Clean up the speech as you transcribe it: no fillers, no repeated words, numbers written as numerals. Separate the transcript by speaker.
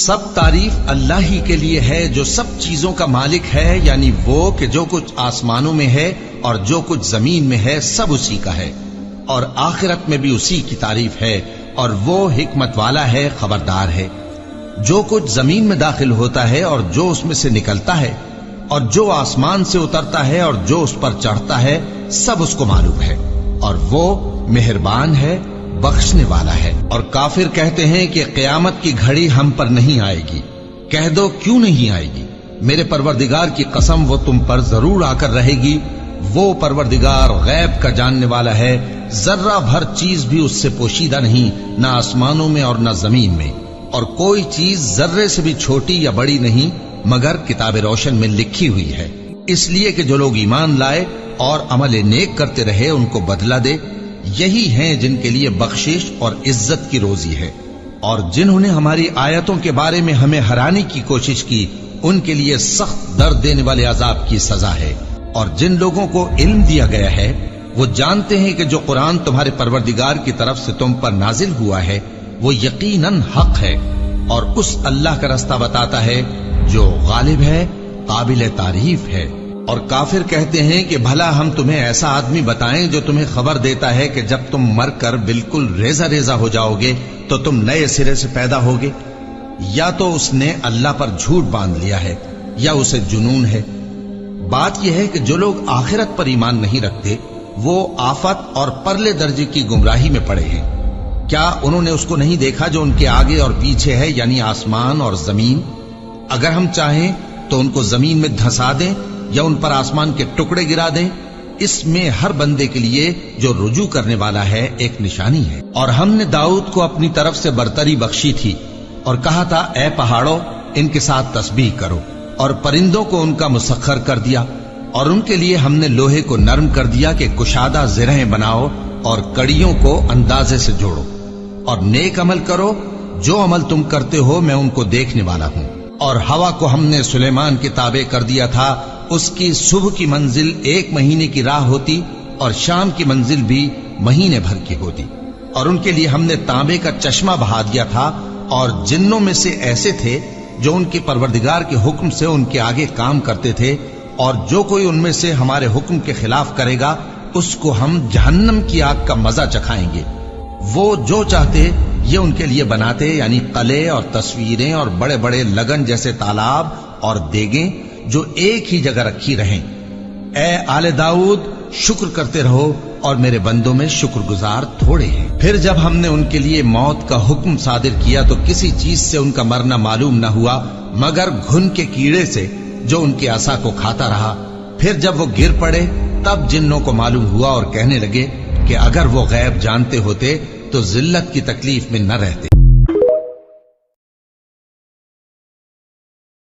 Speaker 1: سب تعریف اللہ ہی کے لیے ہے جو سب چیزوں کا مالک ہے، یعنی وہ کہ جو کچھ آسمانوں میں ہے اور جو کچھ زمین میں ہے سب اسی کا ہے، اور آخرت میں بھی اسی کی تعریف ہے، اور وہ حکمت والا ہے، خبردار ہے۔ جو کچھ زمین میں داخل ہوتا ہے اور جو اس میں سے نکلتا ہے، اور جو آسمان سے اترتا ہے اور جو اس پر چڑھتا ہے، سب اس کو معلوم ہے، اور وہ مہربان ہے، بخشنے والا ہے۔ اور کافر کہتے ہیں کہ قیامت کی گھڑی ہم پر نہیں آئے گی۔ کہہ دو کیوں نہیں آئے گی؟ میرے پروردگار کی قسم وہ تم پر ضرور آ کر رہے گی۔ وہ پروردگار غیب کا جاننے والا ہے، ذرہ بھر چیز بھی اس سے پوشیدہ نہیں، نہ آسمانوں میں اور نہ زمین میں، اور کوئی چیز ذرے سے بھی چھوٹی یا بڑی نہیں مگر کتاب روشن میں لکھی ہوئی ہے، اس لیے کہ جو لوگ ایمان لائے اور عمل نیک کرتے رہے ان کو بدلہ دے۔ یہی ہیں جن کے لیے بخشش اور عزت کی روزی ہے، اور جنہوں نے ہماری آیتوں کے بارے میں ہمیں ہرانے کی کوشش کی ان کے لیے سخت درد دینے والے عذاب کی سزا ہے۔ اور جن لوگوں کو علم دیا گیا ہے وہ جانتے ہیں کہ جو قرآن تمہارے پروردگار کی طرف سے تم پر نازل ہوا ہے وہ یقیناً حق ہے، اور اس اللہ کا رستہ بتاتا ہے جو غالب ہے، قابل تعریف ہے۔ اور کافر کہتے ہیں کہ بھلا ہم تمہیں ایسا آدمی بتائیں جو تمہیں خبر دیتا ہے کہ جب تم مر کر بالکل ریزہ ریزہ ہو جاؤ گے تو تم نئے سرے سے پیدا ہوگے؟ یا تو اس نے اللہ پر جھوٹ باندھ لیا ہے یا اسے جنون ہے۔ بات یہ ہے کہ جو لوگ آخرت پر ایمان نہیں رکھتے وہ آفت اور پرلے درجے کی گمراہی میں پڑے ہیں۔ کیا انہوں نے اس کو نہیں دیکھا جو ان کے آگے اور پیچھے ہے، یعنی آسمان اور زمین؟ اگر ہم چاہیں تو ان کو زمین میں دھسا دیں یا ان پر آسمان کے ٹکڑے گرا دیں، اس میں ہر بندے کے لیے جو رجوع کرنے والا ہے ایک نشانی ہے۔ اور ہم نے داؤد کو اپنی طرف سے برتری بخشی تھی اور کہا تھا اے پہاڑوں ان کے ساتھ تسبیح کرو، اور پرندوں کو ان کا مسخر کر دیا، اور ان کے لیے ہم نے لوہے کو نرم کر دیا کہ کشادہ زرہیں بناؤ اور کڑیوں کو اندازے سے جوڑو، اور نیک عمل کرو، جو عمل تم کرتے ہو میں ان کو دیکھنے والا ہوں۔ اور ہوا کو ہم نے سلیمان کے تابع کر دیا تھا، اس کی صبح کی منزل 1 مہینے کی راہ ہوتی اور شام کی منزل بھی مہینے بھر کی ہوتی۔ اور ان کے لیے ہم نے تانبے کا چشمہ بہا دیا تھا، اور جنوں میں سے ایسے تھے جو ان کے پروردگار کے حکم سے ان کے آگے کام کرتے تھے، اور جو کوئی ان میں سے ہمارے حکم کے خلاف کرے گا اس کو ہم جہنم کی آگ کا مزہ چکھائیں گے۔ وہ جو چاہتے یہ ان کے لیے بناتے، یعنی قلعے اور تصویریں اور بڑے بڑے لگن جیسے تالاب اور دیگیں جو ایک ہی جگہ رکھی رہیں۔ اے آل داؤد شکر کرتے رہو، اور میرے بندوں میں شکر گزار تھوڑے ہیں۔ پھر جب ہم نے ان کے لیے موت کا حکم صادر کیا تو کسی چیز سے ان کا مرنا معلوم نہ ہوا مگر گھن کے کیڑے سے جو ان کے عصا کو کھاتا رہا۔ پھر جب وہ گر پڑے تب جنوں کو معلوم ہوا اور کہنے لگے کہ اگر وہ غیب جانتے ہوتے تو ذلت کی تکلیف میں نہ رہتے۔